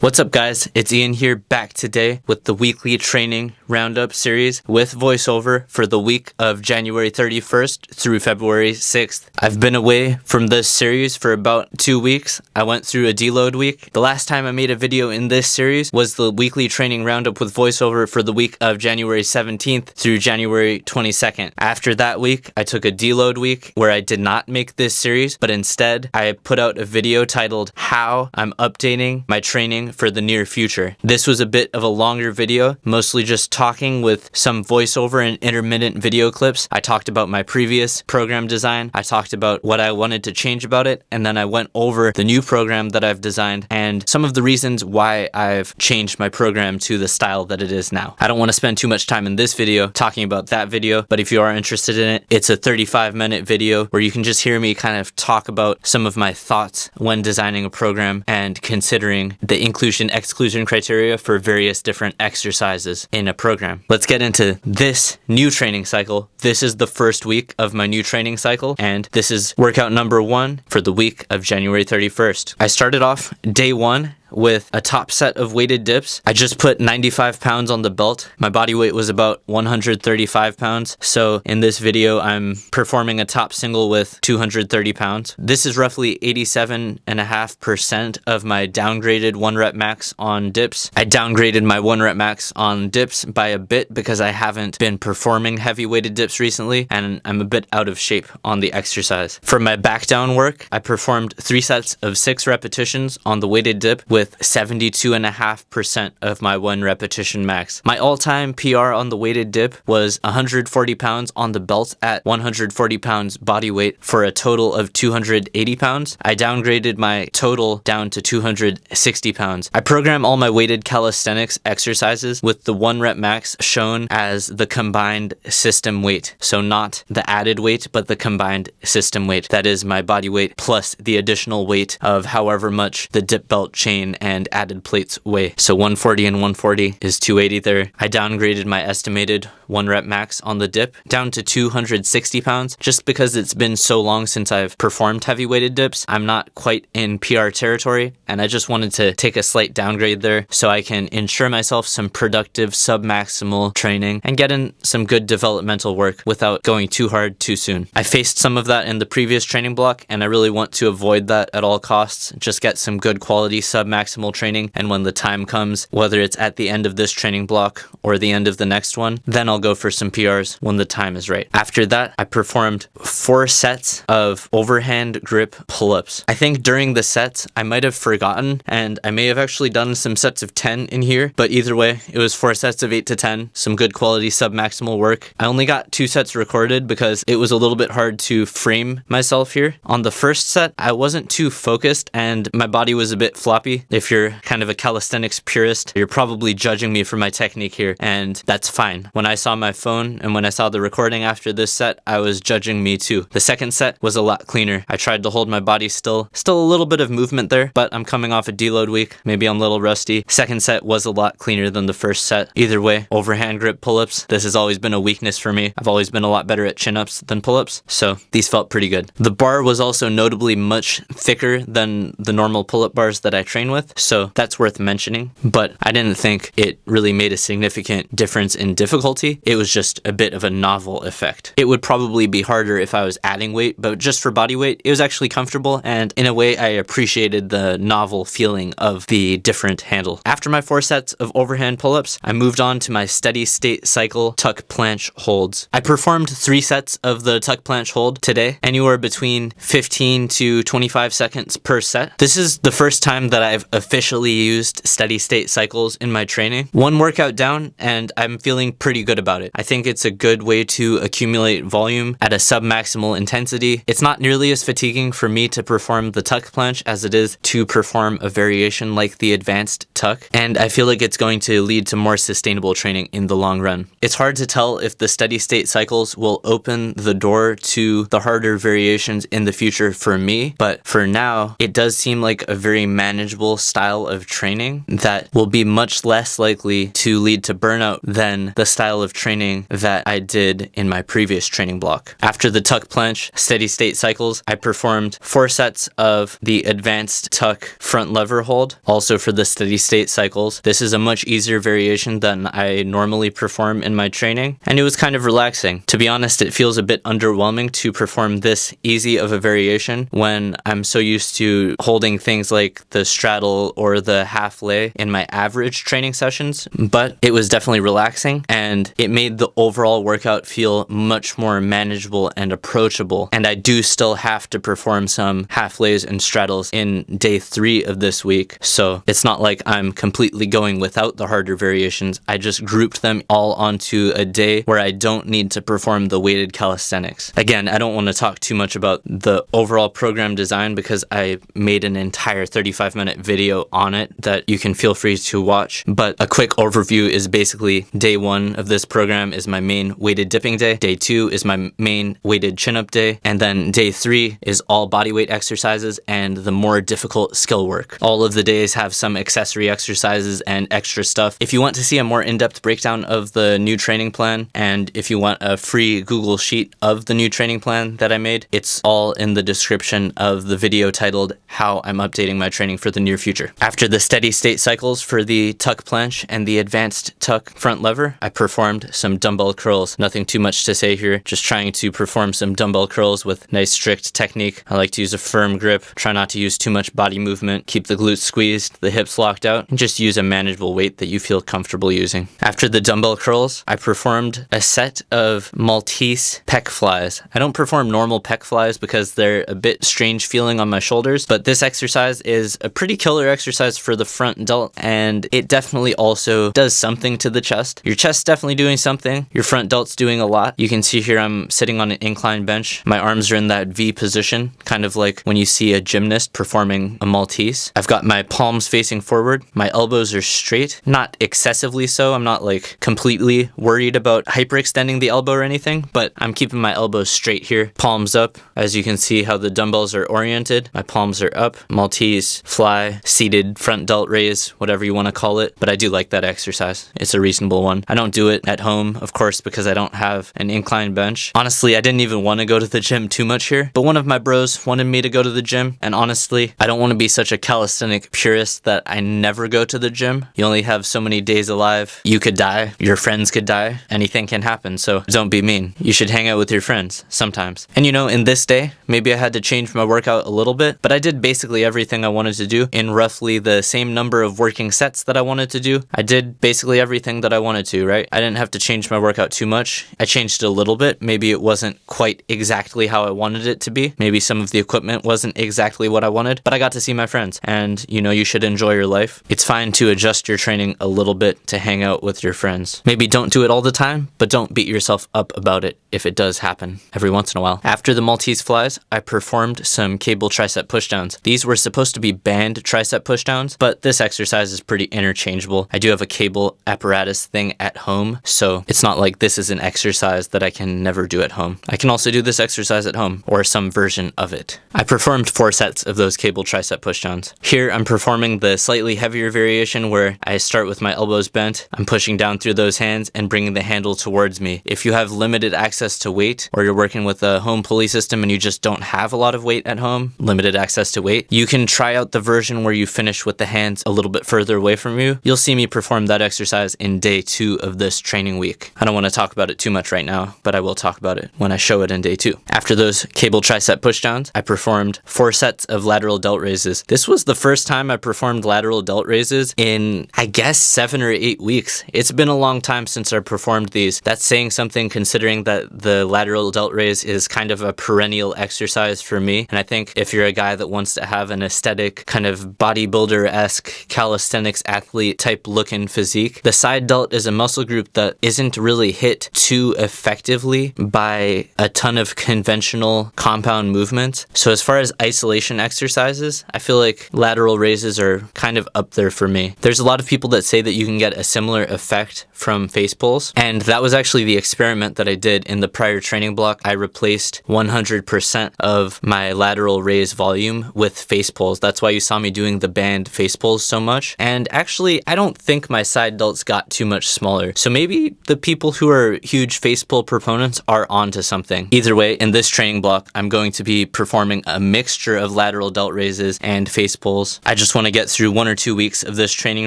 What's up guys, it's Ian here back today with the weekly training roundup series with voiceover for the week of January 31st through February 6th. I've been away from this series for about 2 weeks. I went through a deload week. The last time I made a video in this series was the weekly training roundup with voiceover for the week of January 17th through January 22nd. After that week, I took a deload week where I did not make this series, but instead I put out a video titled How I'm Updating My Training for the Near Future. This was a bit of a longer video, mostly just talking with some voiceover and intermittent video clips. I talked about my previous program design, I talked about what I wanted to change about it, and then I went over the new program that I've designed and some of the reasons why I've changed my program to the style that it is now. I don't want to spend too much time in this video talking about that video, but if you are interested in it, it's a 35-minute video where you can just hear me kind of talk about some of my thoughts when designing a program and considering the inclusion-exclusion criteria for various different exercises in a program. Let's get into this new training cycle. This is the first week of my new training cycle, and this is workout number 1 for the week of January 31st. I started off day 1 with a top set of weighted dips. I just put 95 pounds on the belt. My body weight was about 135 pounds. So in this video, I'm performing a top single with 230 pounds. This is roughly 87.5% of my downgraded 1 rep max on dips. I downgraded my 1 rep max on dips by a bit because I haven't been performing heavy weighted dips recently and I'm a bit out of shape on the exercise. For my back down work, I performed 3 sets of 6 repetitions on the weighted dip with 72.5% of my 1 repetition max. My all-time PR on the weighted dip was 140 pounds on the belt at 140 pounds body weight for a total of 280 pounds. I downgraded my total down to 260 pounds. I program all my weighted calisthenics exercises with the 1 rep max shown as the combined system weight. So not the added weight, but the combined system weight. That is my body weight plus the additional weight of however much the dip belt chain and added plates weigh. So 140 and 140 is 280 there. I downgraded my estimated 1 rep max on the dip down to 260 pounds just because it's been so long since I've performed heavy weighted dips. I'm not quite in PR territory and I just wanted to take a slight downgrade there so I can ensure myself some productive sub-maximal training and get in some good developmental work without going too hard too soon. I faced some of that in the previous training block and I really want to avoid that at all costs. Just get some good quality sub-maximal training, and when the time comes, whether it's at the end of this training block or the end of the next one, then I'll go for some PRs when the time is right. After that, I performed 4 sets of overhand grip pull-ups. I think during the sets, I might have forgotten, and I may have actually done some sets of 10 in here, but either way, it was 4 sets of 8 to 10, some good quality sub-maximal work. I only got 2 sets recorded because it was a little bit hard to frame myself here. On the first set, I wasn't too focused and my body was a bit floppy. If you're kind of a calisthenics purist, you're probably judging me for my technique here, and that's fine. When I saw my phone and when I saw the recording after this set, I was judging me too. The second set was a lot cleaner. I tried to hold my body still a little bit of movement there, but I'm coming off a deload week. Maybe I'm a little rusty. Second set was a lot cleaner than the first set. Either way, overhand grip pull-ups, this has always been a weakness for me. I've always been a lot better at chin-ups than pull-ups, so these felt pretty good. The bar was also notably much thicker than the normal pull-up bars that I train with, so that's worth mentioning, but I didn't think it really made a significant difference in difficulty. It was just a bit of a novel effect. It would probably be harder if I was adding weight, but just for body weight, it was actually comfortable, and in a way, I appreciated the novel feeling of the different handle. After my 4 sets of overhand pull-ups, I moved on to my steady state cycle tuck planche holds. I performed 3 sets of the tuck planche hold today, anywhere between 15 to 25 seconds per set. This is the first time that I've officially used steady state cycles in my training. 1 workout down and I'm feeling pretty good about it. I think it's a good way to accumulate volume at a sub-maximal intensity. It's not nearly as fatiguing for me to perform the tuck planche as it is to perform a variation like the advanced tuck, and I feel like it's going to lead to more sustainable training in the long run. It's hard to tell if the steady state cycles will open the door to the harder variations in the future for me, but for now, it does seem like a very manageable style of training that will be much less likely to lead to burnout than the style of of training that I did in my previous training block. After the tuck planche steady state cycles, I performed 4 sets of the advanced tuck front lever hold, also for the steady state cycles. This is a much easier variation than I normally perform in my training, and it was kind of relaxing. To be honest, it feels a bit underwhelming to perform this easy of a variation when I'm so used to holding things like the straddle or the half lay in my average training sessions, but it was definitely relaxing and it made the overall workout feel much more manageable and approachable. And I do still have to perform some half lays and straddles in day 3 of this week, so it's not like I'm completely going without the harder variations. I just grouped them all onto a day where I don't need to perform the weighted calisthenics. Again, I don't want to talk too much about the overall program design because I made an entire 35-minute video on it that you can feel free to watch, but a quick overview is basically day 1 of this program is my main weighted dipping day, day 2 is my main weighted chin-up day, and then day 3 is all bodyweight exercises and the more difficult skill work. All of the days have some accessory exercises and extra stuff. If you want to see a more in-depth breakdown of the new training plan, and if you want a free Google Sheet of the new training plan that I made, it's all in the description of the video titled How I'm Updating My Training for the Near Future. After the steady state cycles for the tuck planche and the advanced tuck front lever, I performed some dumbbell curls. Nothing too much to say here, just trying to perform some dumbbell curls with nice strict technique. I like to use a firm grip, try not to use too much body movement, keep the glutes squeezed, the hips locked out, and just use a manageable weight that you feel comfortable using. After the dumbbell curls, I performed a set of Maltese Pec Flies. I don't perform normal pec flies because they're a bit strange feeling on my shoulders, but this exercise is a pretty killer exercise for the front delt, and it definitely also does something to the chest. Your chest's definitely doing something. Your front delt's doing a lot. You can see here I'm sitting on an incline bench. My arms are in that V position, kind of like when you see a gymnast performing a Maltese. I've got my palms facing forward. My elbows are straight, not excessively so. I'm not like completely worried about hyperextending the elbow or anything, but I'm keeping my elbows straight here, palms up. As you can see how the dumbbells are oriented, my palms are up. Maltese fly, seated front delt raise, whatever you want to call it, but I do like that exercise. It's a reasonable one. I don't do it at home, of course, because I don't have an incline bench. Honestly, I didn't even want to go to the gym too much here, but one of my bros wanted me to go to the gym, and honestly, I don't want to be such a calisthenic purist that I never go to the gym. You only have so many days alive. You could die, your friends could die, anything can happen, so don't be mean. You should hang out with your friends sometimes. And you know, in this day, maybe I had to change my workout a little bit, but I did basically everything I wanted to do in roughly the same number of working sets that I wanted to do. I did basically everything that I wanted to, right? I didn't have to change my workout too much. I changed it a little bit. Maybe it wasn't quite exactly how I wanted it to be. Maybe some of the equipment wasn't exactly what I wanted, but I got to see my friends. And you know, you should enjoy your life. It's fine to adjust your training a little bit to hang out with your friends. Maybe don't do it all the time, but don't beat yourself up about it if it does happen every once in a while. After the Maltese flies, I performed some cable tricep pushdowns. These were supposed to be band tricep pushdowns, but this exercise is pretty interchangeable. I do have a cable apparatus thing at home, so it's not like this is an exercise that I can never do at home. I can also do this exercise at home, or some version of it. I performed 4 sets of those cable tricep pushdowns. Here I'm performing the slightly heavier variation where I start with my elbows bent, I'm pushing down through those hands and bringing the handle towards me. If you have limited access to weight, or you're working with a home pulley system and you just don't have a lot of weight at home, limited access to weight, you can try out the version where you finish with the hands a little bit further away from you. You'll see me perform that exercise in day 2 of this training week. I don't want to talk about it too much right now, but I will talk about it when I show it in day 2. After those cable tricep pushdowns, I performed 4 sets of lateral delt raises. This was the first time I performed lateral delt raises in, I guess, 7 or 8 weeks. It's been a long time since I performed these. That's saying something considering that the lateral delt raise is kind of a perennial exercise for me. And I think if you're a guy that wants to have an aesthetic, kind of bodybuilder-esque calisthenics athlete type looking physique, the side delt is a muscle group that isn't really hit too effectively by a ton of conventional compound movements. So as far as isolation exercises, I feel like lateral raises are kind of up there for me. There's a lot of people that say that you can get a similar effect from face pulls. And that was actually the experiment that I did in the prior training block. I replaced 100% of my lateral raise volume with face pulls. That's why you saw me doing the band face pulls so much. And actually, I don't think my side delts got too much smaller. So maybe the people who are huge face pull proponents are onto something. Either way, in this training block, I'm going to be performing a mixture of lateral delt raises and face pulls. I just want to get through 1 or 2 weeks of this training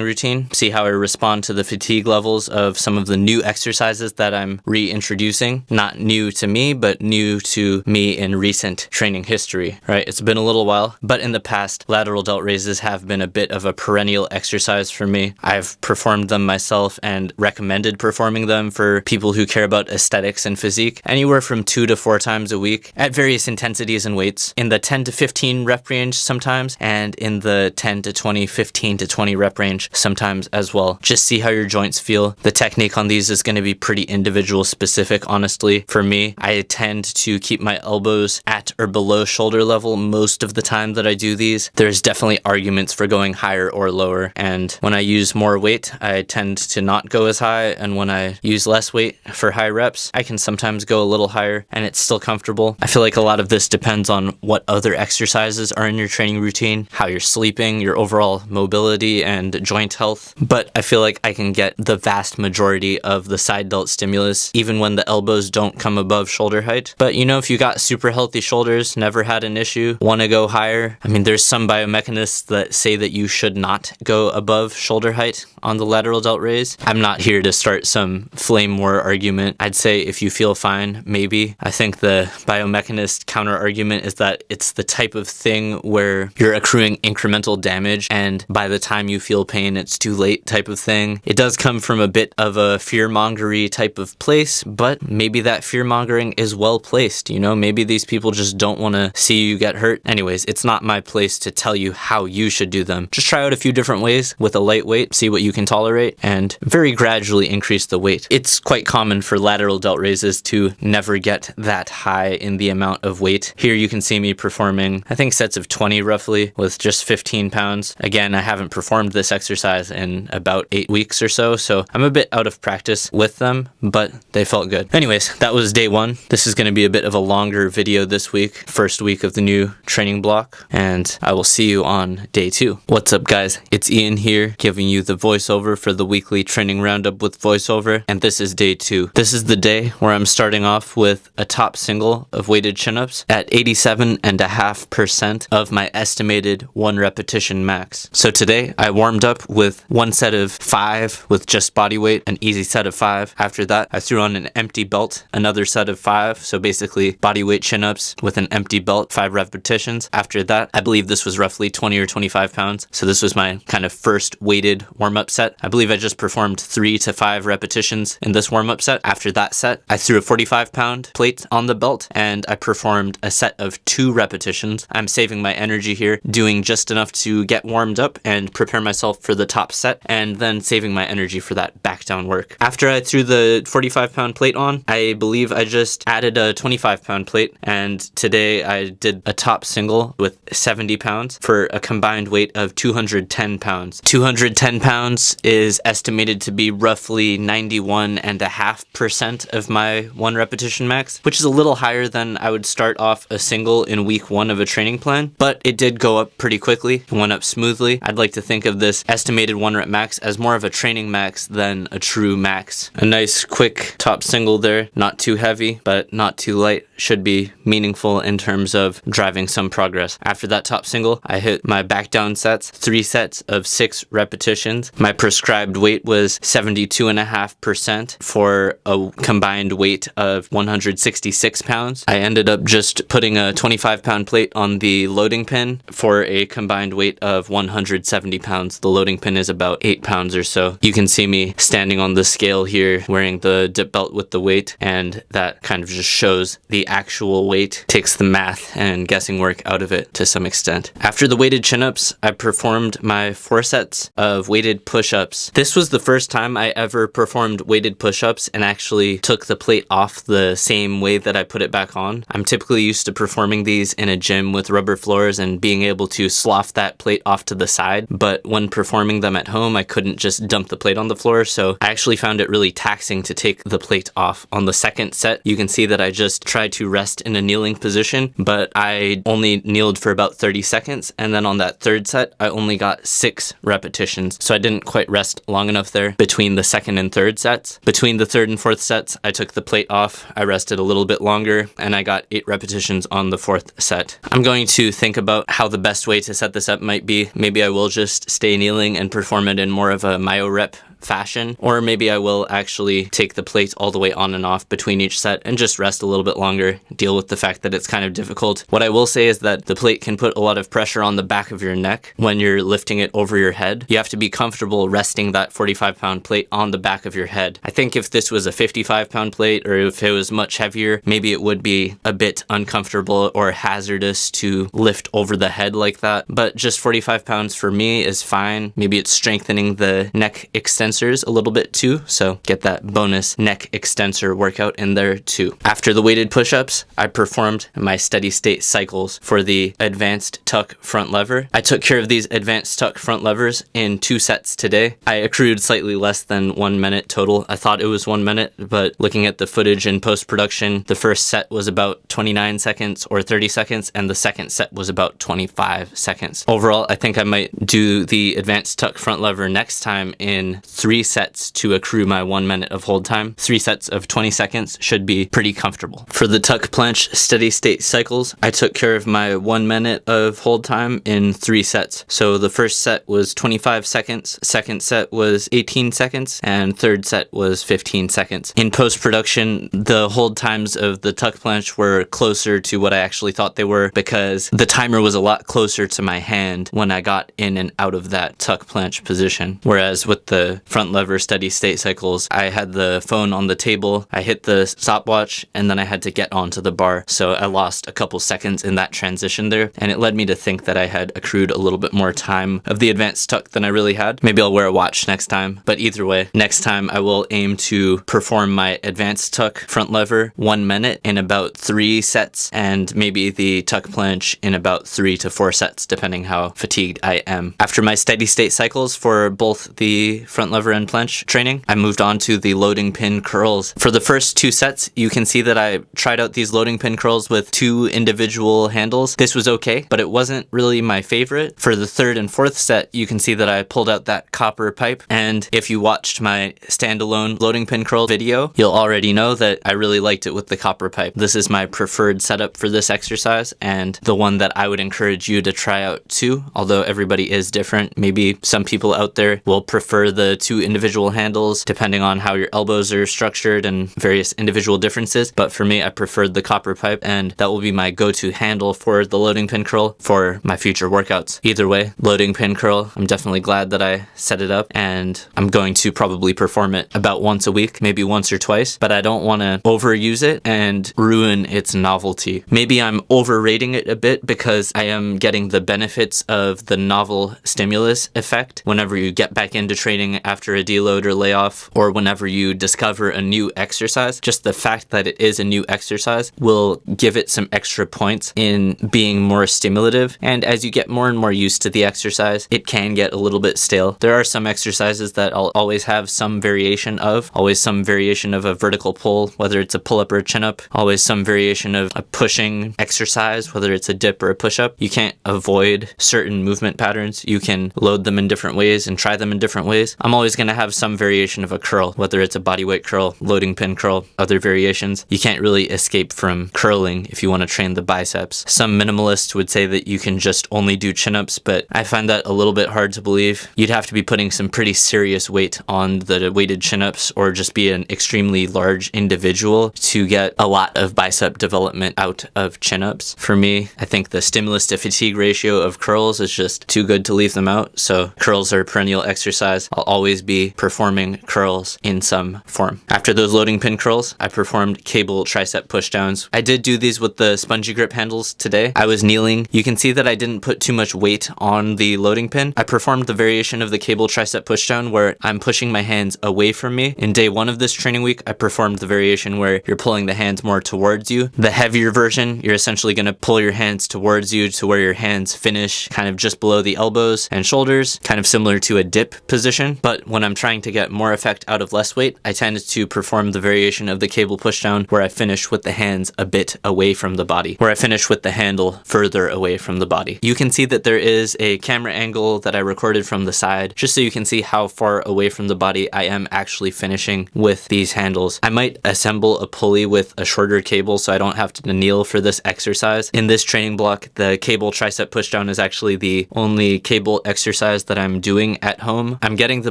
routine, see how I respond to the fatigue levels of some of the new exercises that I'm reintroducing. Not new to me, but new to me in recent training history, right? It's been a little while, but in the past, lateral delt raises have been a bit of a perennial exercise for me. I've performed them myself and recommended performing them for people who care about aesthetics and physique anywhere from 2 to 4 times a week at various intensities and weights, in the 10 to 15 rep range sometimes, and in the 10 to 20, 15 to 20 rep range sometimes as well. Just see how your joints feel. The technique on these is going to be pretty individual specific, honestly. For me, I tend to keep my elbows at or below shoulder level most of the time that I do these. There's definitely arguments for going higher or lower, and when I use more weight, I tend to not go as high, and when I use less weight for high reps, I can sometimes go a little higher and it's still comfortable. I feel like a lot of this depends on what other exercises are in your training routine, how you're sleeping, your overall mobility and joint health. But I feel like I can get the vast majority of the side delt stimulus even when the elbows don't come above shoulder height. But you know, if you got super healthy shoulders, never had an issue, want to go higher, I mean, there's some biomechanists that say that you should not go above shoulder height on the lateral delt raise. I'm not here to start some flame war argument. I'd say if you feel fine, maybe. I think the biomechanist counter argument is that it's the type of thing where you're accruing incremental damage and by the time you feel pain, it's too late type of thing. It does come from a bit of a fear-mongery type of place, but maybe that fear-mongering is well placed, you know? Maybe these people just don't want to see you get hurt. Anyways, it's not my place to tell you how you should do them. Just try out a few different ways with a light weight, see what you can tolerate, and very gradually increase the weight. It's quite common for lateral delt raises to never get that high in the amount of weight. Here you can see me performing, I think, sets of 20 roughly with just 15 pounds. Again, I haven't performed this exercise in about 8 weeks or so I'm a bit out of practice with them, but they felt good. Anyways, that was day 1. This is going to be a bit of a longer video this week, first week of the new training block, and I will see you on day 2. What's up, guys? It's Ian here, giving you the voiceover for the weekly training roundup with Voiceover, and this is day 2. This is the day where I'm starting off with a top single of weighted chin-ups at 87.5% of my estimated 1 repetition max. So today I warmed up with 1 set of 5 with just body weight, an easy set of 5. After that, I threw on an empty belt, another set of 5. So basically bodyweight chin-ups with an empty belt, 5 repetitions. After that, I believe this was roughly 20 or 25 pounds. So this was my kind of first weighted warm-up set. I believe I just performed 3 to 5 repetitions in this warm-up set. After that set, I threw a 45-pound plate on the belt and I performed a set of 2 repetitions. I'm saving my energy here, doing just enough to get warmed up and prepare myself for the top set, and then saving my energy for that back down work. After I threw the 45-pound plate on, I believe I just added a 25-pound plate, and today I did a top single with 70 pounds for a combined weight of 210 pounds. 210 pounds is estimated to be roughly 91.5% of my 1 repetition max, which is a little higher than I would start off a single in week 1 of a training plan, but it did go up pretty quickly. It went up smoothly. I'd like to think of this estimated 1 rep max as more of a training max than a true max. A nice quick top single there, not too heavy, but not too light. Should be meaningful in terms of driving some progress. After that top single, I hit my back down sets, 3 sets of 6 repetitions. My prescribed weight was 72.5% for a combined weight of 166 pounds. I ended up just putting a 25-pound plate on the loading pin for a combined weight of 170 pounds. The loading pin is about 8 pounds or so. You can see me standing on the scale here wearing the dip belt with the weight, and that kind of just shows the the actual weight takes the math and guessing work out of it to some extent. After the weighted chin-ups, I performed my 4 sets of weighted push-ups. This was the first time I ever performed weighted push-ups and actually took the plate off the same way that I put it back on. I'm typically used to performing these in a gym with rubber floors and being able to slough that plate off to the side, but when performing them at home, I couldn't just dump the plate on the floor, so I actually found it really taxing to take the plate off. On the second set, you can see that I just tried to rest in a kneeling position, but I only kneeled for about 30 seconds, and then on that third set, I only got 6 repetitions, so I didn't quite rest long enough there between the second and third sets. Between the third and fourth sets, I took the plate off, I rested a little bit longer, and I got 8 repetitions on the fourth set. I'm going to think about how the best way to set this up might be. Maybe I will just stay kneeling and perform it in more of a myo rep fashion, or maybe I will actually take the plate all the way on and off between each set and just rest a little bit longer, deal with the fact that it's kind of difficult. What I will say is that the plate can put a lot of pressure on the back of your neck when you're lifting it over your head. You have to be comfortable resting that 45-pound plate on the back of your head. I think if this was a 55-pound plate, or if it was much heavier, maybe it would be a bit uncomfortable or hazardous to lift over the head like that, but just 45 pounds for me is fine. Maybe it's strengthening the neck extensors a little bit too, so get that bonus neck extensor workout in there too. After the weighted push-ups, I performed my steady state cycles for the advanced tuck front lever. I took care of these advanced tuck front levers in 2 sets today. I accrued slightly less than 1 minute total. I thought it was 1 minute, but looking at the footage in post-production, the first set was about 29 seconds or 30 seconds, and the second set was about 25 seconds. Overall, I think I might do the advanced tuck front lever next time in 3 sets to accrue my 1 minute of hold time. 3 sets of 20 seconds should be pretty comfortable. For the tuck planche steady state cycles, I took care of my 1 minute of hold time in 3 sets. So the first set was 25 seconds, second set was 18 seconds, and third set was 15 seconds. In post-production, the hold times of the tuck planche were closer to what I actually thought they were because the timer was a lot closer to my hand when I got in and out of that tuck planche position. Whereas with the front lever steady state cycles, I had the phone on the table, I hit the stopwatch, and then I had to get onto the bar. So I lost a couple seconds in that transition there, and it led me to think that I had accrued a little bit more time of the advanced tuck than I really had. Maybe I'll wear a watch next time, but either way, next time I will aim to perform my advanced tuck front lever 1 minute in about 3 sets, and maybe the tuck planche in about 3 to 4 sets, depending how fatigued I am. After my steady state cycles for both the front lever and planche training, I moved on to the loading pin curls. For the first 2 sets, you can see that I tried out these loading pin curls with 2 individual handles. This was okay, but it wasn't really my favorite. For the third and fourth set, you can see that I pulled out that copper pipe, and if you watched my standalone loading pin curl video, you'll already know that I really liked it with the copper pipe. This is my preferred setup for this exercise, and the one that I would encourage you to try out too, although everybody is different. Maybe some people out there will prefer the 2 individual handles depending on how your elbows are structured and various individual differences, but for me, I preferred the copper pipe, and that will be my go-to handle for the loading pin curl for my future workouts. Either way, loading pin curl, I'm definitely glad that I set it up, and I'm going to probably perform it about once a week, maybe once or twice, but I don't want to overuse it and ruin its novelty. Maybe I'm overrating it a bit because I am getting the benefits of the novel stimulus effect whenever you get back into training after a deload or layoff, or whenever you discover a new exercise. Just the fact that it is a new exercise will give it some extra points in being more stimulative, and as you get more and more used to the exercise, it can get a little bit stale. There are some exercises that I'll always have some variation of, always some variation of a vertical pull, whether it's a pull-up or a chin-up, always some variation of a pushing exercise, whether it's a dip or a push-up. You can't avoid certain movement patterns. You can load them in different ways and try them in different ways. I'm always going to have some variation of a curl, whether it's a bodyweight curl, loading pin curl, other variations. You can't really escape from curling if you want to train the biceps. Some minimalists would say that you can just only do chin-ups, but I find that a little bit hard to believe. You'd have to be putting some pretty serious weight on the weighted chin-ups, or just be an extremely large individual to get a lot of bicep development out of chin-ups. For me, I think the stimulus to fatigue ratio of curls is just too good to leave them out, so curls are a perennial exercise. I'll always always be performing curls in some form. After those loading pin curls, I performed cable tricep pushdowns. I did do these with the spongy grip handles today. I was kneeling. You can see that I didn't put too much weight on the loading pin. I performed the variation of the cable tricep pushdown where I'm pushing my hands away from me. In day 1 of this training week, I performed the variation where you're pulling the hands more towards you. The heavier version, you're essentially going to pull your hands towards you to where your hands finish kind of just below the elbows and shoulders, kind of similar to a dip position. But when I'm trying to get more effect out of less weight, I tend to perform the variation of the cable pushdown where I finish with the hands a bit away from the body, where I finish with the handle further away from the body. You can see that there is a camera angle that I recorded from the side, just so you can see how far away from the body I am actually finishing with these handles. I might assemble a pulley with a shorter cable so I don't have to kneel for this exercise. In this training block, the cable tricep pushdown is actually the only cable exercise that I'm doing at home. I'm getting the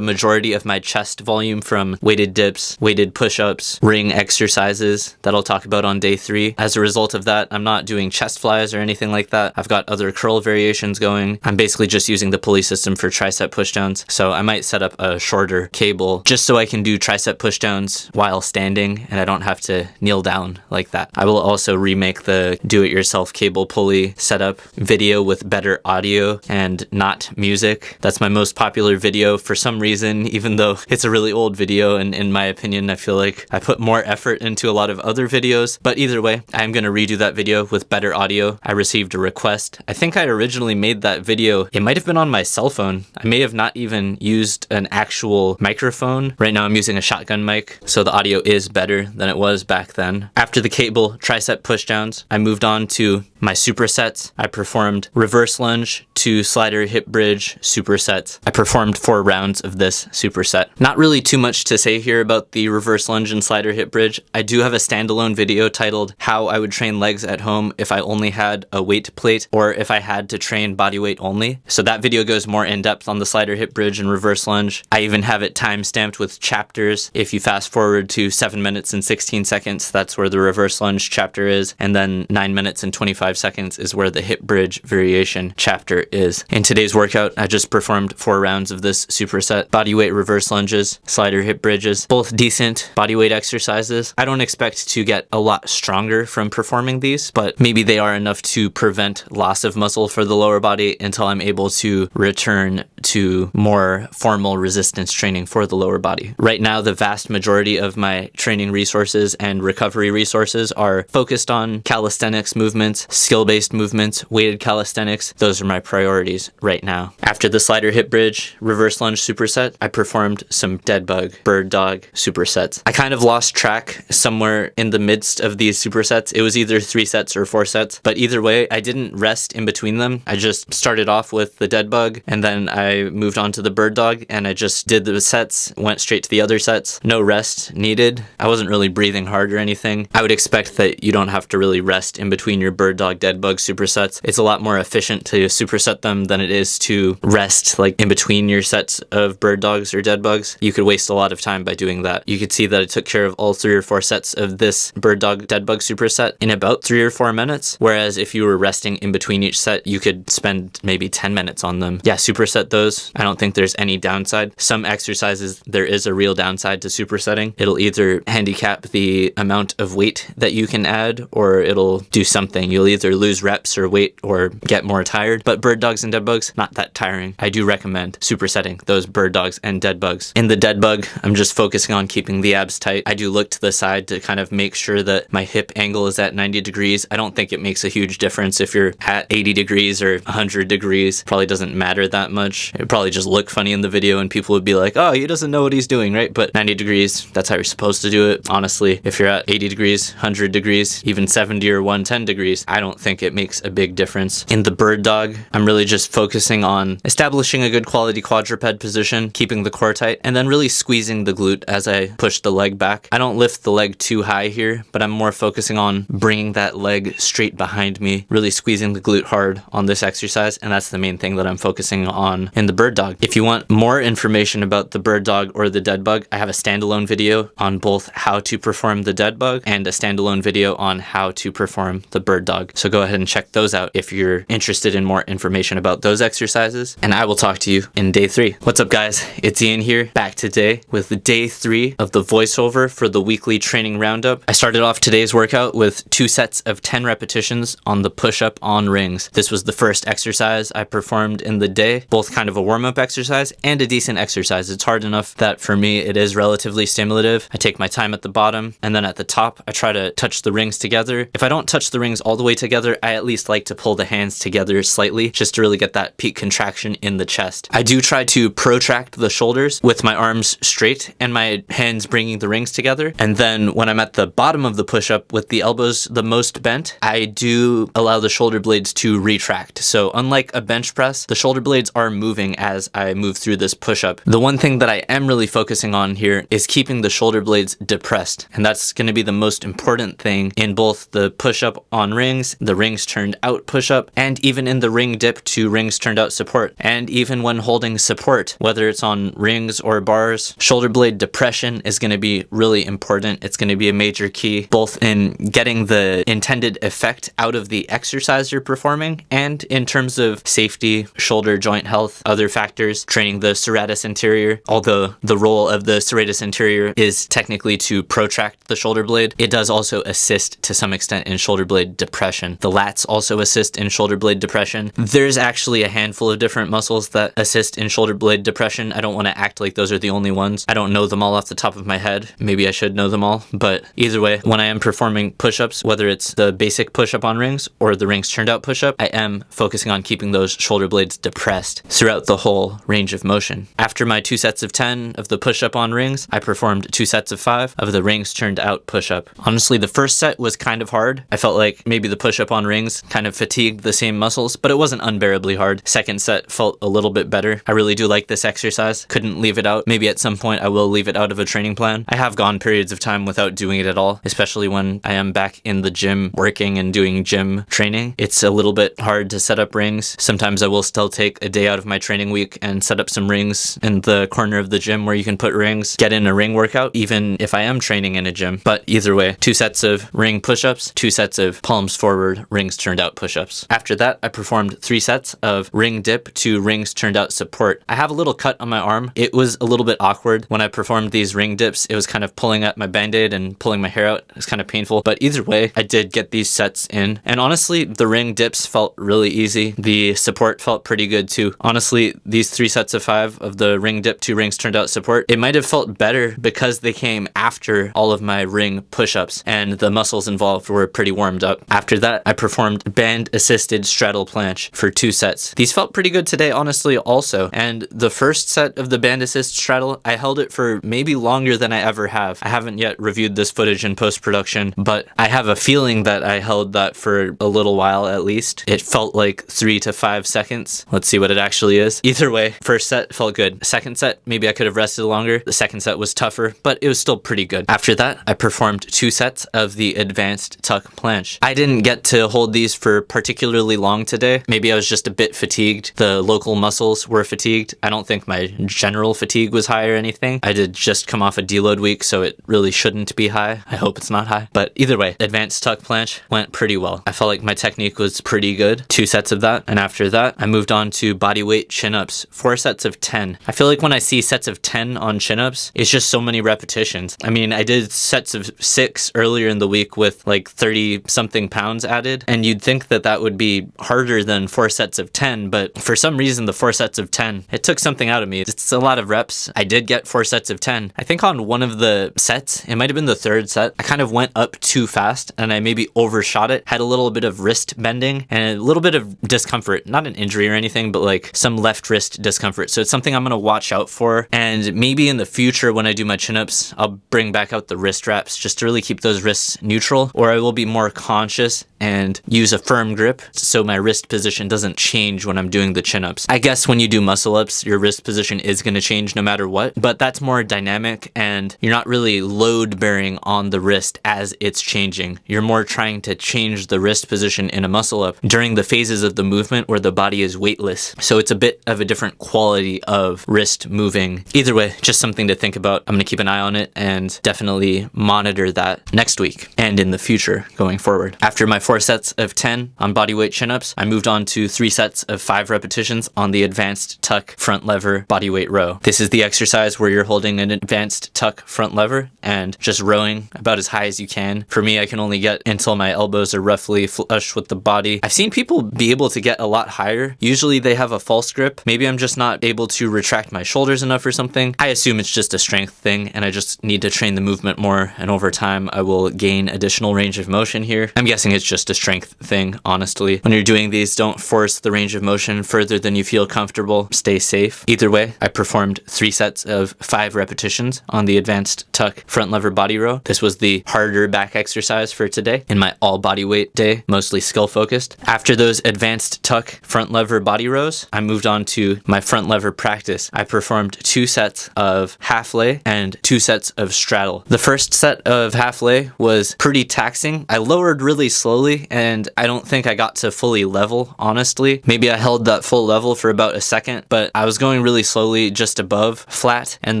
majority of my chest volume from weighted dips, weighted push-ups, ring exercises that I'll talk about on day 3. As a result of that, I'm not doing chest flies or anything like that. I've got other curl variations going. I'm basically just using the pulley system for tricep pushdowns. So I might set up a shorter cable just so I can do tricep pushdowns while standing and I don't have to kneel down like that. I will also remake the do-it-yourself cable pulley setup video with better audio and not music. That's my most popular video for some reason, even though it's a really old video, and in my opinion, I feel like I put more effort into a lot of other videos. But either way, I'm going to redo that video with better audio. I received a request. I think I originally made that video. It might have been on my cell phone. I may have not even used an actual microphone. Right now I'm using a shotgun mic, so the audio is better than it was back then. After the cable tricep pushdowns, I moved on to my supersets. I performed reverse lunge to slider hip bridge supersets. I performed 4 rounds of this superset. Not really too much to say here about the reverse lunge and slider hip bridge. I do have a standalone video titled How I Would Train Legs at Home If I Only Had a Weight Plate or If I Had to Train Body Weight Only. So that video goes more in depth on the slider hip bridge and reverse lunge. I even have it time-stamped with chapters. If you fast forward to 7 minutes and 16 seconds, that's where the reverse lunge chapter is. And then 9 minutes and 25 seconds is where the hip bridge variation chapter is. In today's workout, I just performed 4 rounds of this superset. Bodyweight reverse lunges, slider hip bridges, both decent bodyweight exercises. I don't expect to get a lot stronger from performing these, but maybe they are enough to prevent loss of muscle for the lower body until I'm able to return to more formal resistance training for the lower body. Right now, the vast majority of my training resources and recovery resources are focused on calisthenics movements, skill-based movements, weighted calisthenics. Those are my priorities right now. After the slider hip bridge, reverse lunge superset, I performed some Deadbug, Birddog supersets. I kind of lost track somewhere in the midst of these supersets. It was either 3 sets or 4 sets, but either way, I didn't rest in between them. I just started off with the Deadbug, and then I moved on to the Birddog, and I just did the sets, went straight to the other sets. No rest needed. I wasn't really breathing hard or anything. I would expect that you don't have to really rest in between your Birddog, Deadbug supersets. It's a lot more efficient to superset them than it is to rest like in between your sets of Birddogs or Deadbugs. You could waste a lot of time by doing that. You could see that I took care of all 3 or 4 sets of this Birddog Deadbug superset in about 3 or 4 minutes, whereas if you were resting in between each set, you could spend maybe 10 minutes on them. Yeah, superset those. I don't think there's any downside. Some exercises, there is a real downside to supersetting. It'll either handicap the amount of weight that you can add, or it'll do something. You'll either lose reps or weight or get more tired. But Birddogs and Deadbugs, not that tiring. I do recommend supersetting those Birddogs and Deadbugs. In the Deadbug, I'm just focusing on keeping the abs tight. I do look to the side to kind of make sure that my hip angle is at 90 degrees. I don't think it makes a huge difference if you're at 80 degrees or 100 degrees. Probably doesn't matter that much. It would probably just look funny in the video and people would be like, oh, he doesn't know what he's doing, right? But 90 degrees, that's how you're supposed to do it. Honestly, if you're at 80 degrees, 100 degrees, even 70 or 110 degrees, I don't think it makes a big difference. In the Birddog, I'm really just focusing on establishing a good quality quadruped position, keeping the core tight, and then really squeezing the glute as I push the leg back. I don't lift the leg too high here, but I'm more focusing on bringing that leg straight behind me, really squeezing the glute hard on this exercise, and that's the main thing that I'm focusing on in the Birddog. If you want more information about the Birddog or the Deadbug, I have a standalone video on both how to perform the Deadbug and a standalone video on how to perform the Birddog. So go ahead and check those out if you're interested in more information information about those exercises, and I will talk to you in day 3. What's up, guys? It's Ian here, back today with day 3 of the voiceover for the weekly training roundup. I started off today's workout with 2 sets of 10 repetitions on the push-up on rings. This was the first exercise I performed in the day, both kind of a warm-up exercise and a decent exercise. It's hard enough that for me it is relatively stimulative. I take my time at the bottom, and then at the top I try to touch the rings together. If I don't touch the rings all the way together, I at least like to pull the hands together slightly just to really get that peak contraction in the chest. I do try to protract the shoulders with my arms straight and my hands bringing the rings together. And then when I'm at the bottom of the push-up with the elbows the most bent, I do allow the shoulder blades to retract. So unlike a bench press, the shoulder blades are moving as I move through this push-up. The one thing that I am really focusing on here is keeping the shoulder blades depressed. And that's going to be the most important thing in both the push-up on rings, the rings turned out push-up, and even in the ring dip to rings turned out support. And even when holding support, whether it's on rings or bars, shoulder blade depression is going to be really important. It's going to be a major key, both in getting the intended effect out of the exercise you're performing and in terms of safety, shoulder joint health, other factors, training the serratus anterior. Although the role of the serratus anterior is technically to protract the shoulder blade, it does also assist to some extent in shoulder blade depression. The lats also assist in shoulder blade depression. There's actually a handful of different muscles that assist in shoulder blade depression. I don't want to act like those are the only ones. I don't know them all off the top of my head. Maybe I should know them all, but either way, when I am performing push-ups, whether it's the basic push-up on rings or the rings turned out push-up, I am focusing on keeping those shoulder blades depressed throughout the whole range of motion. After my 2 sets of 10 of the push-up on rings, I performed 2 sets of 5 of the rings turned out push-up. Honestly, the first set was kind of hard. I felt like maybe the push-up on rings kind of fatigued the same muscles, but it wasn't unbearably hard. Second set felt a little bit better. I really do like this exercise. Couldn't leave it out. Maybe at some point I will leave it out of a training plan. I have gone periods of time without doing it at all, especially when I am back in the gym working and doing gym training. It's a little bit hard to set up rings. Sometimes I will still take a day out of my training week and set up some rings in the corner of the gym where you can put rings, get in a ring workout, even if I am training in a gym. But either way, 2 sets of ring push-ups, 2 sets of palms forward, rings turned out push-ups. After that, I performed 3 sets of ring dip to rings turned out support. I have a little cut on my arm. It was a little bit awkward when I performed these ring dips. It was kind of pulling at my band-aid and pulling my hair out. It was kind of painful, but either way, I did get these sets in. And honestly, the ring dips felt really easy. The support felt pretty good too. Honestly, these 3 sets of 5 of the ring dip to rings turned out support, it might have felt better because they came after all of my ring push-ups and the muscles involved were pretty warmed up. After that, I performed band-assisted straddle planche for 2 sets. These felt pretty good today, honestly, also. And the first set of the band-assist straddle, I held it for maybe longer than I ever have. I haven't yet reviewed this footage in post-production, but I have a feeling that I held that for a little while at least. It felt like 3 to 5 seconds. Let's see what it actually is. Either way, first set felt good. Second set, maybe I could have rested longer. The second set was tougher, but it was still pretty good. After that, I performed 2 sets of the advanced tuck planche. I didn't get to hold these for particularly long today. Maybe I was just a bit fatigued. The local muscles were fatigued. I don't think my general fatigue was high or anything. I did just come off a deload week, so it really shouldn't be high. I hope it's not high. But either way, advanced tuck planche went pretty well. I felt like my technique was pretty good. 2 sets of that. And after that, I moved on to bodyweight chin-ups. 4 sets of 10. I feel like when I see sets of 10 on chin-ups, it's just so many repetitions. I mean, I did sets of 6 earlier in the week with like 30 something pounds added, and you'd think that that would be harder than 4 sets of 10, but for some reason the 4 sets of 10, it took something out of me. It's a lot of reps. I did get 4 sets of 10. I think on one of the sets, it might have been the 3rd set, I kind of went up too fast and I maybe overshot it, had a little bit of wrist bending and a little bit of discomfort, not an injury or anything, but like some left wrist discomfort. So it's something I'm going to watch out for, and maybe in the future when I do my chin-ups, I'll bring back out the wrist wraps just to really keep those wrists neutral, or I will be more conscious and use a firm grip so my wrist position doesn't change when I'm doing the chin-ups. I guess when you do muscle-ups, your wrist position is going to change no matter what, but that's more dynamic and you're not really load-bearing on the wrist as it's changing. You're more trying to change the wrist position in a muscle-up during the phases of the movement where the body is weightless. So it's a bit of a different quality of wrist moving. Either way, just something to think about. I'm going to keep an eye on it and definitely monitor that next week and in the future going forward. After my 4 sets of 10 on bodyweight chin-ups, I moved on to do 3 sets of 5 repetitions on the advanced tuck front lever bodyweight row. This is the exercise where you're holding an advanced tuck front lever and just rowing about as high as you can. For me, I can only get until my elbows are roughly flush with the body. I've seen people be able to get a lot higher. Usually they have a false grip. Maybe I'm just not able to retract my shoulders enough or something. I assume it's just a strength thing and I just need to train the movement more, and over time I will gain additional range of motion here. I'm guessing it's just a strength thing, honestly. When you're doing these, don't force the range of motion further than you feel comfortable. Stay safe. Either way, I performed 3 sets of 5 repetitions on the advanced tuck front lever body row. This was the harder back exercise for today in my all body weight day, mostly skill focused. After those advanced tuck front lever body rows, I moved on to my front lever practice. I performed 2 sets of half lay and 2 sets of straddle. The first set of half lay was pretty taxing. I lowered really slowly and I don't think I got to fully level, honestly. Maybe I held that full level for about a second, but I was going really slowly just above flat, and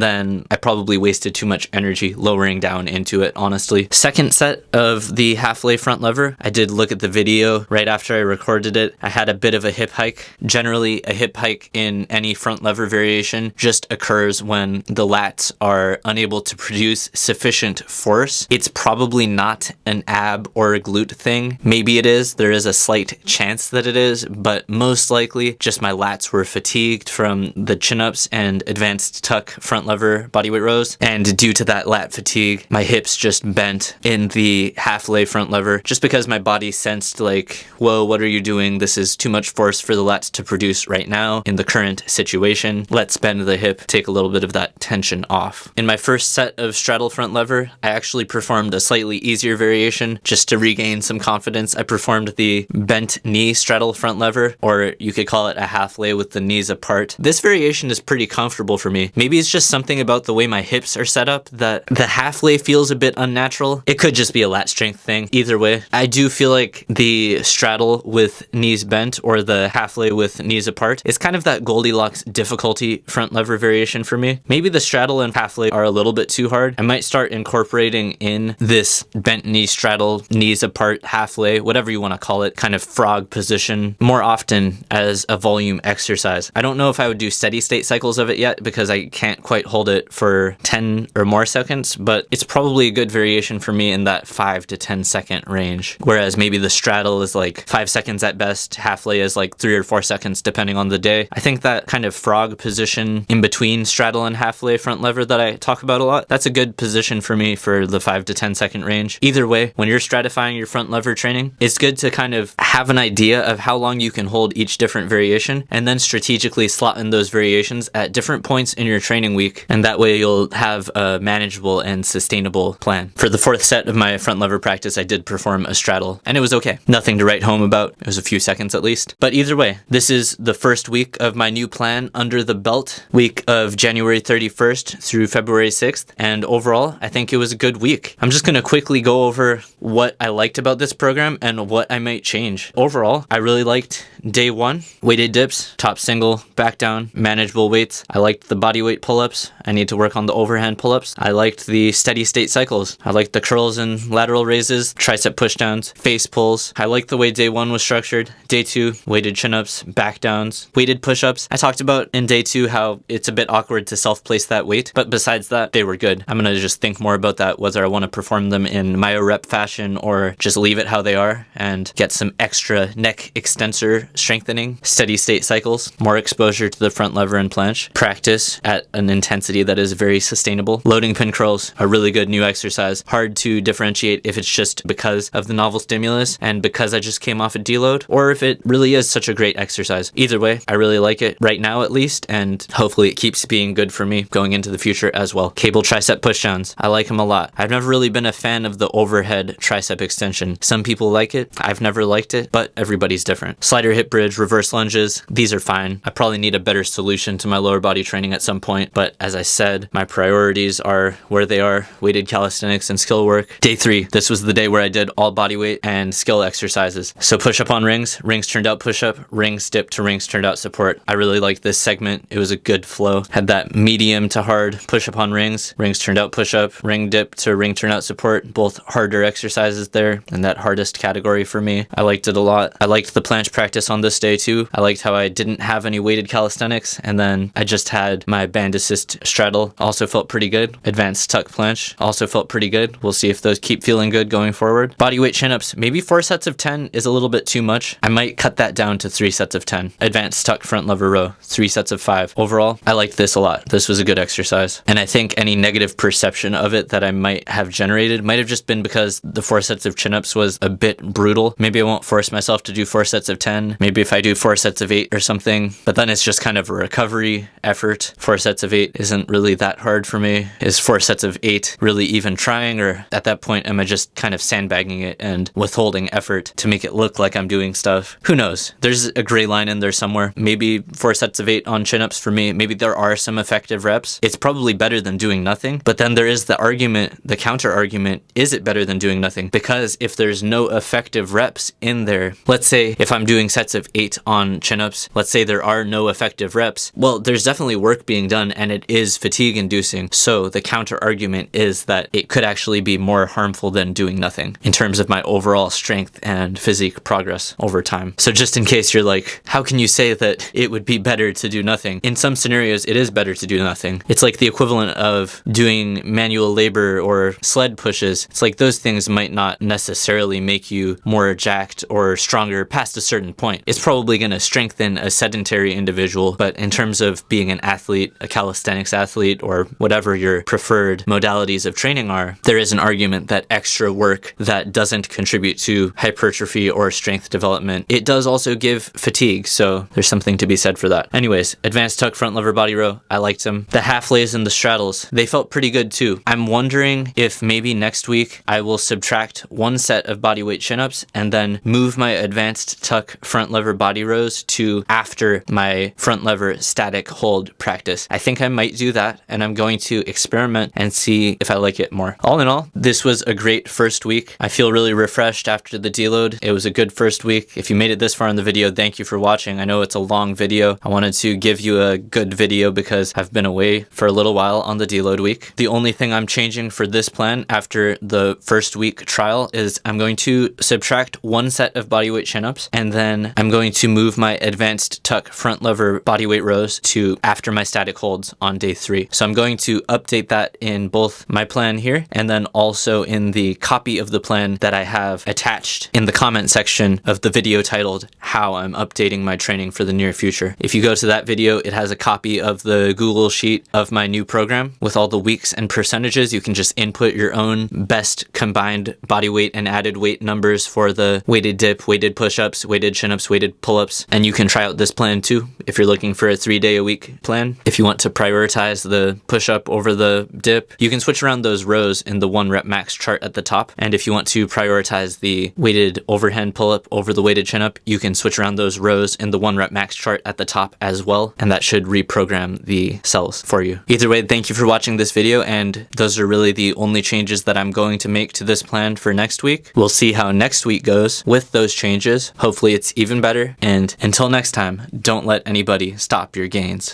then I probably wasted too much energy lowering down into it, honestly. Second set of the half lay front lever, I did look at the video right after I recorded it. I had a bit of a hip hike. Generally, a hip hike in any front lever variation just occurs when the lats are unable to produce sufficient force. It's probably not an ab or a glute thing. Maybe it is. There is a slight chance that it is, but most likely just my lats were fatigued from the chin-ups and advanced tuck front lever bodyweight rows, and due to that lat fatigue, my hips just bent in the half lay front lever just because my body sensed like, whoa, what are you doing? This is too much force for the lats to produce right now in the current situation. Let's bend the hip, take a little bit of that tension off. In my first set of straddle front lever, I actually performed a slightly easier variation just to regain some confidence. I performed the bent knee straddle front lever, or you could call it a half lay with the knees apart. This variation is pretty comfortable for me. Maybe it's just something about the way my hips are set up that the half lay feels a bit unnatural. It could just be a lat strength thing. Either way, I do feel like the straddle with knees bent or the half lay with knees apart is kind of that Goldilocks difficulty front lever variation for me. Maybe the straddle and half lay are a little bit too hard. I might start incorporating in this bent knee straddle, knees apart, half lay, whatever you want to call it, kind of frog position more often as a volume exercise. I don't know if I would do steady state cycles of it yet because I can't quite hold it for 10 or more seconds, but it's probably a good variation for me in that 5 to 10 second range. Whereas maybe the straddle is like 5 seconds at best, half lay is like 3 or 4 seconds depending on the day. I think that kind of frog position in between straddle and half lay front lever that I talk about a lot, that's a good position for me for the 5 to 10 second range. Either way, when you're stratifying your front lever training, it's good to kind of have an idea of how long you can hold each different variation and then strategically slot in those variations at different points in your training week, and that way you'll have a manageable and sustainable plan. For the 4th set of my front lever practice, I did perform a straddle and it was okay. Nothing to write home about. It was a few seconds at least. But either way, this is the first week of my new plan under the belt, week of January 31st through February 6th, and overall, I think it was a good week. I'm just going to quickly go over what I liked about this program and what I might change. Overall, I really liked day 1, weighted dips, top single, back down, manageable weights. I liked the body weight pull-ups. I need to work on the overhand pull-ups. I liked the steady state cycles. I liked the curls and lateral raises, tricep pushdowns, face pulls. I liked the way day 1 was structured. Day 2, weighted chin-ups, back downs, weighted push-ups. I talked about in day 2 how it's a bit awkward to self-place that weight, but besides that, they were good. I'm gonna just think more about that, whether I want to perform them in myo rep fashion or just leave it how they are and get some extra neck extensor strengthening, steady state cycles, more exposure to the front lever and planche, practice at an intensity that is very sustainable. Loading pin curls, a really good new exercise. Hard to differentiate if it's just because of the novel stimulus and because I just came off a deload, or if it really is such a great exercise. Either way, I really like it right now at least, and hopefully it keeps being good for me going into the future as well. Cable tricep pushdowns, I like them a lot. I've never really been a fan of the overhead tricep extension. Some people like it, I've never liked it, but everybody's different. Slider hip bridge, reverse lunges, these are fine. I probably need a better solution to my lower body training at some point, but as I said, my priorities are where they are, weighted calisthenics and skill work. Day 3, this was the day where I did all body weight and skill exercises. So push up on rings, rings turned out push up, rings dip to rings turned out support. I really liked this segment. It was a good flow. Had that medium to hard push up on rings, rings turned out push up, ring dip to ring turn out support, both harder exercises there in that hardest category for me. I liked it a lot. I liked the planche practice on this day too. I liked how I didn't have any weighted calisthenics, and then I just had my band assist straddle. Also felt pretty good. Advanced tuck planche also felt pretty good. We'll see if those keep feeling good going forward. Bodyweight chin-ups, maybe 4 sets of 10 is a little bit too much. I might cut that down to 3 sets of 10. Advanced tuck front lever row, 3 sets of 5. Overall, I liked this a lot. This was a good exercise. And I think any negative perception of it that I might have generated might have just been because the 4 sets of chin-ups was a bit brutal. Maybe I won't force myself to do 4 sets of 10. Maybe if I do 4 sets of 8 or something, but then it's just kind of a recovery effort. 4 sets of 8 isn't really that hard for me. Is 4 sets of 8 really even trying, or at that point am I just kind of sandbagging it and withholding effort to make it look like I'm doing stuff? Who knows? There's a gray line in there somewhere. Maybe 4 sets of 8 on chin-ups for me, maybe there are some effective reps. It's probably better than doing nothing, but then there is the argument, the counter argument, is it better than doing nothing? Because if there's no effective reps in there, let's say if I'm doing sets of 8 on chin-ups, let's say there are no effective reps, well, there's definitely work being done and it is fatigue inducing. So the counter argument is that it could actually be more harmful than doing nothing in terms of my overall strength and physique progress over time. So just in case you're like, how can you say that it would be better to do nothing? In some scenarios, it is better to do nothing. It's like the equivalent of doing manual labor or sled pushes. It's like those things might not necessarily make you more jacked or stronger past a certain point. It's probably going to strengthen a sedentary individual, but in terms of being an athlete, a calisthenics athlete, or whatever your preferred modalities of training are, there is an argument that extra work that doesn't contribute to hypertrophy or strength development, it does also give fatigue, so there's something to be said for that. Anyways, advanced tuck front lever body row, I liked them. The half lays and the straddles, they felt pretty good too. I'm wondering if maybe next week I will subtract 1 set of bodyweight chin-ups and then move my advanced tuck front lever body rows to after my front lever static hold practice. I think I might do that, and I'm going to experiment and see if I like it more. All in all, this was a great first week. I feel really refreshed after the deload. It was a good first week. If you made it this far in the video, thank you for watching. I know it's a long video. I wanted to give you a good video because I've been away for a little while on the deload week. The only thing I'm changing for this plan after the first week trial is I'm going to subtract 1 set of bodyweight chin-ups, and then I'm going to move my advanced tuck front lever bodyweight rows to after my static holds on day 3. So I'm going to update that in both my plan here and then also in the copy of the plan that I have attached in the comment section of the video titled How I'm Updating My Training for the Near Future. If you go to that video, it has a copy of the Google Sheet of my new program with all the weeks and percentages. You can just input your own best combined body weight and added weight numbers for the weighted dip, weighted push-ups, weighted chin-ups, weighted pull-ups, and you can try out this plan too if you're looking for a 3-day-a-week plan. If you want to prioritize the push-up over the dip, you can switch around those rows in the 1 rep max chart at the top, and if you want to prioritize the weighted overhand pull-up over the weighted chin-up, you can switch around those rows in the 1 rep max chart at the top as well, and that should reprogram the cells for you. Either way, thank you for watching this video, and those are really the only changes that I'm going to make to this plan for next week. We'll see how next week goes with those changes. Hopefully it's even better, and until next time, don't let anybody stop your gains.